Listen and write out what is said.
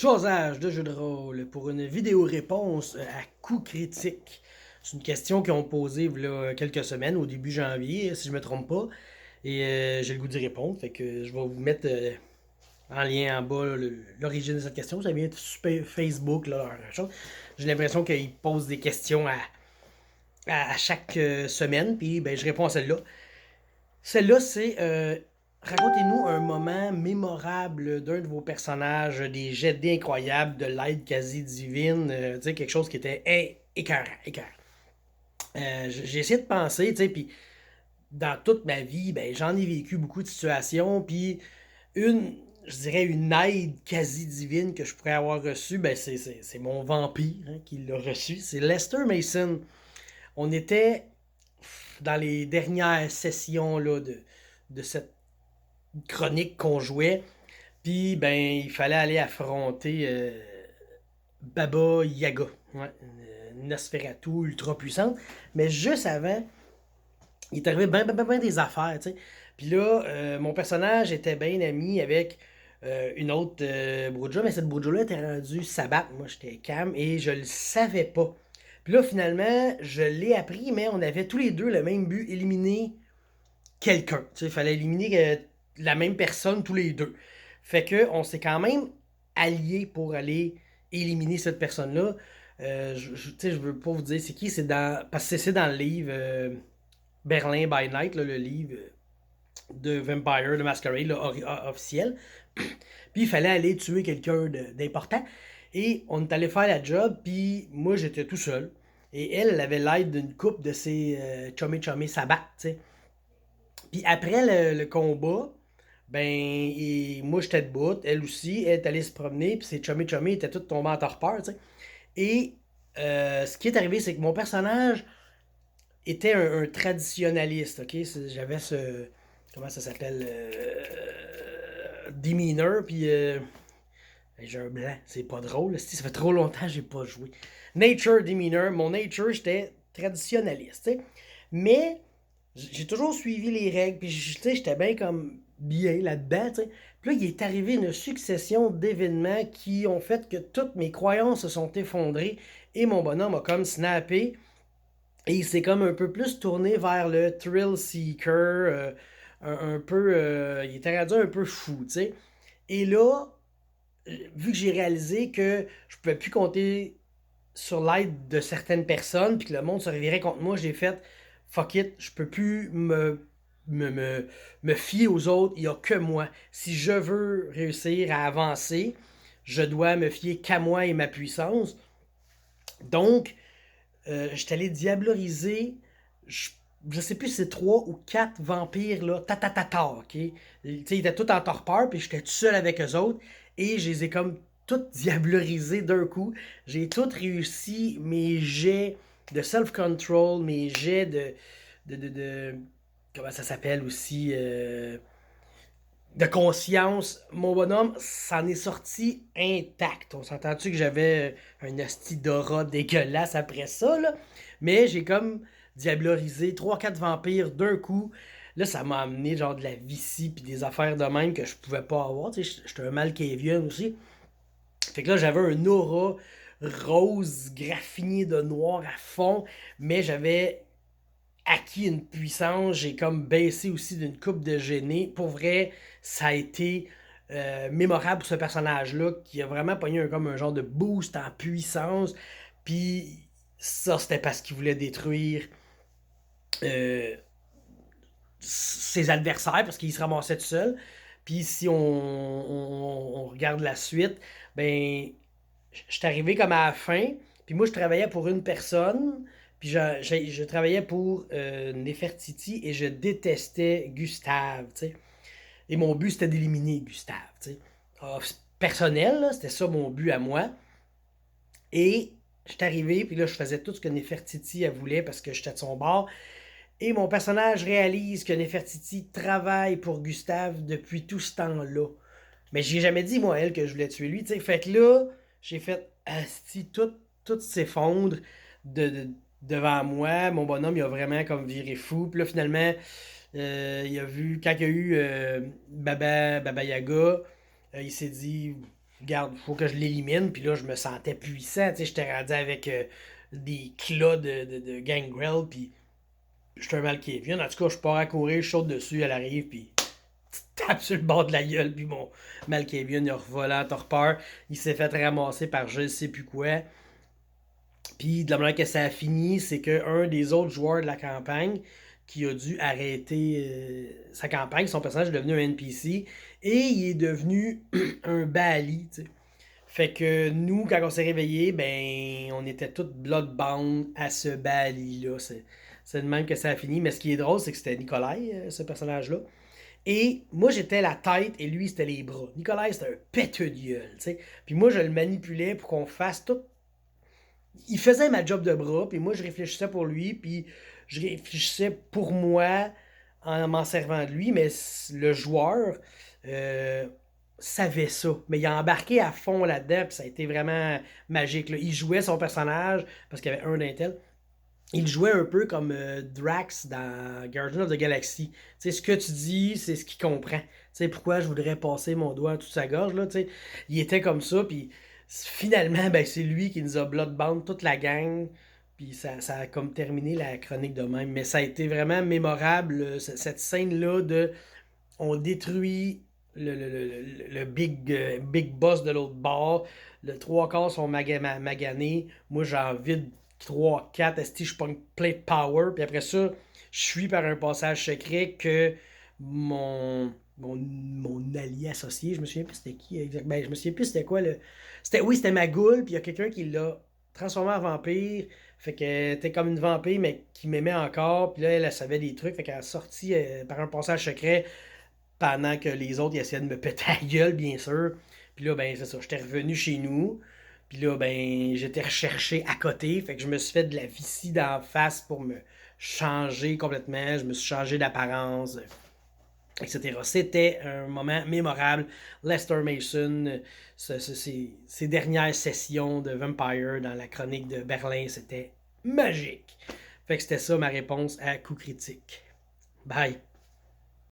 Chosage de jeux de rôle pour une vidéo-réponse à coup critique. C'est une question qu'ils ont posée il y a quelques semaines, au début janvier, si je me trompe pas. Et j'ai le goût d'y répondre. Fait que je vais vous mettre en lien en bas l'origine de cette question. Ça vient de Facebook, là, leur chose. J'ai l'impression qu'ils posent des questions à chaque semaine, puis ben, je réponds à celle-là. Celle-là, c'est racontez-nous un moment mémorable d'un de vos personnages, des jets de dés incroyables, de l'aide quasi divine, tu sais, quelque chose qui était écœurant, écœurant. J'ai essayé de penser, tu sais, puis dans toute ma vie, ben, j'en ai vécu beaucoup de situations, puis une, je dirais, une aide quasi divine que je pourrais avoir reçue, ben, c'est mon vampire hein, qui l'a reçu. C'est Lester Mason. On était dans les dernières sessions là, de cette chronique qu'on jouait. Puis, ben, il fallait aller affronter Baba Yaga. Ouais, une Nosferatu ultra puissante. Mais juste avant, il est arrivé ben des affaires, tu sais. Puis là, mon personnage était bien ami avec une autre Broodja, mais cette Broodja-là était rendue sabbat. Moi, j'étais Cam et je le savais pas. Puis là, finalement, je l'ai appris, mais on avait tous les deux le même but, éliminer quelqu'un. Tu sais, il fallait éliminer la même personne tous les deux. Fait que on s'est quand même alliés pour aller éliminer cette personne-là. Tu sais, je veux pas vous dire c'est qui, c'est dans. Parce que c'est dans le livre Berlin by Night, là, le livre de Vampire, de Masquerade, là, officiel. Puis il fallait aller tuer quelqu'un d'important. Et on est allé faire la job, puis moi j'étais tout seul. Et elle, elle avait l'aide d'une coupe de ses chummy sabbat, tu sais. Puis après le combat, ben, moi j'étais debout, elle aussi, elle est allée se promener, puis ses chummy étaient tous tombés en torpeur, tu sais. Et ce qui est arrivé, c'est que mon personnage était un traditionnaliste, ok? J'avais ce. Comment ça s'appelle? Demeanor, puis. J'ai un blanc, c'est pas drôle, ça fait trop longtemps que j'ai pas joué. Nature Demeanor, mon nature, j'étais traditionnaliste, tu sais. Mais j'ai toujours suivi les règles, puis j'étais bien comme bien là-dedans, tu sais. Puis là, il est arrivé une succession d'événements qui ont fait que toutes mes croyances se sont effondrées et mon bonhomme a comme snappé et il s'est comme un peu plus tourné vers le thrill seeker, un peu, il était rendu un peu fou, tu sais. Et là, vu que j'ai réalisé que je pouvais plus compter sur l'aide de certaines personnes, puis que le monde se revirait contre moi, j'ai fait fuck it, je peux plus me, me, me fier aux autres, il n'y a que moi. Si je veux réussir à avancer, je dois me fier qu'à moi et ma puissance. Donc, je suis allé diabloriser, je, je sais plus si c'est 3 ou 4 vampires, là, ok? Tu sais, ils étaient tous en torpeur, puis j'étais tout seul avec eux autres, et je les ai comme toutes diablorisés d'un coup. J'ai toutes réussi mes jets de self-control, mes jets de comment ça s'appelle aussi, de conscience. Mon bonhomme s'en est sorti intact. On s'entend-tu que j'avais un asti d'aura dégueulasse après ça, là? Mais j'ai comme diablorisé 3 4 vampires d'un coup. Là, ça m'a amené genre de la vicie puis des affaires de même que je pouvais pas avoir. Tu sais, j'étais un Malkavian aussi. Fait que là, j'avais un aura rose graffiné de noir à fond, mais j'avais acquis une puissance, j'ai comme baissé aussi d'une coupe de génie. Pour vrai, ça a été mémorable pour ce personnage-là qui a vraiment pogné comme un genre de boost en puissance. Puis ça, c'était parce qu'il voulait détruire euh, ses adversaires parce qu'il se ramassait tout seul. Puis si on regarde la suite, ben, je suis arrivé comme à la fin. Puis moi, je travaillais pour une personne. Puis je travaillais pour Nefertiti et je détestais Gustave, tu sais. Et mon but, c'était d'éliminer Gustave, tu sais. Personnel, là, c'était ça mon but à moi. Et je suis arrivé, puis là, je faisais tout ce que Nefertiti elle voulait parce que j'étais de son bord. Et mon personnage réalise que Nefertiti travaille pour Gustave depuis tout ce temps-là. Mais j'ai jamais dit, moi, à elle, que je voulais tuer lui, tu sais. Fait que là, j'ai fait, asti, tout s'effondre devant moi. Mon bonhomme, il a vraiment comme viré fou. Puis là, finalement, il a vu, quand il y a eu Baba Yaga, il s'est dit, regarde, il faut que je l'élimine. Puis là, je me sentais puissant. Tu sais, j'étais rendu avec des kilos de gangrel. Puis j'étais un Malkavian. En tout cas, je pars à courir, je saute dessus, elle arrive. Puis tape sur le bord de la gueule. Puis mon Malkavian, il a revolé en torpeur. Il s'est fait ramasser par je sais plus quoi. Puis de la manière que ça a fini, c'est qu'un des autres joueurs de la campagne qui a dû arrêter sa campagne, son personnage est devenu un NPC et il est devenu un Bali, tu sais. Fait que nous, quand on s'est réveillés, ben, on était tous bloodbound à ce Bali-là. C'est de même que ça a fini. Mais ce qui est drôle, c'est que c'était Nikolai, ce personnage-là. Et moi, j'étais la tête et lui, c'était les bras. Nikolai, c'était un péteux de gueule, tu sais. Puis moi, je le manipulais pour qu'on fasse tout. Il faisait ma job de bras, puis moi, je réfléchissais pour lui, puis je réfléchissais pour moi en m'en servant de lui, mais le joueur euh, savait ça. Mais il a embarqué à fond là-dedans, puis ça a été vraiment magique, là. Il jouait son personnage, parce qu'il y avait un d'intel. Il jouait un peu comme Drax dans Guardians of the Galaxy. Tu sais, ce que tu dis, c'est ce qu'il comprend. Tu sais, pourquoi je voudrais passer mon doigt à toute sa gorge, là, tu sais. Il était comme ça, puis finalement, ben, c'est lui qui nous a bloodbound toute la gang. Puis ça a comme terminé la chronique de même. Mais ça a été vraiment mémorable, cette scène-là de on détruit le big boss de l'autre bord. Le trois quarts sont maganés. Moi, j'ai envie de 3 4 esti, je pogne plein de power. Puis après ça, je suis par un passage secret que mon allié associé, je me souviens plus c'était qui exactement. Ben, je me souviens plus c'était quoi le. Oui, c'était Magoul, puis il y a quelqu'un qui l'a transformé en vampire. Fait que t'es comme une vampire, mais qui m'aimait encore. Puis là, elle savait des trucs. Fait qu'elle a sorti par un passage secret pendant que les autres ils essayaient de me péter la gueule, bien sûr. Puis là, ben, c'est ça. J'étais revenu chez nous. Puis là, ben, j'étais recherché à côté. Fait que je me suis fait de la vicie d'en face pour me changer complètement. Je me suis changé d'apparence, etc. C'était un moment mémorable. Lester Mason, ses dernières sessions de Vampire dans la chronique de Berlin, c'était magique. Fait que c'était ça ma réponse à Coup Critique. Bye.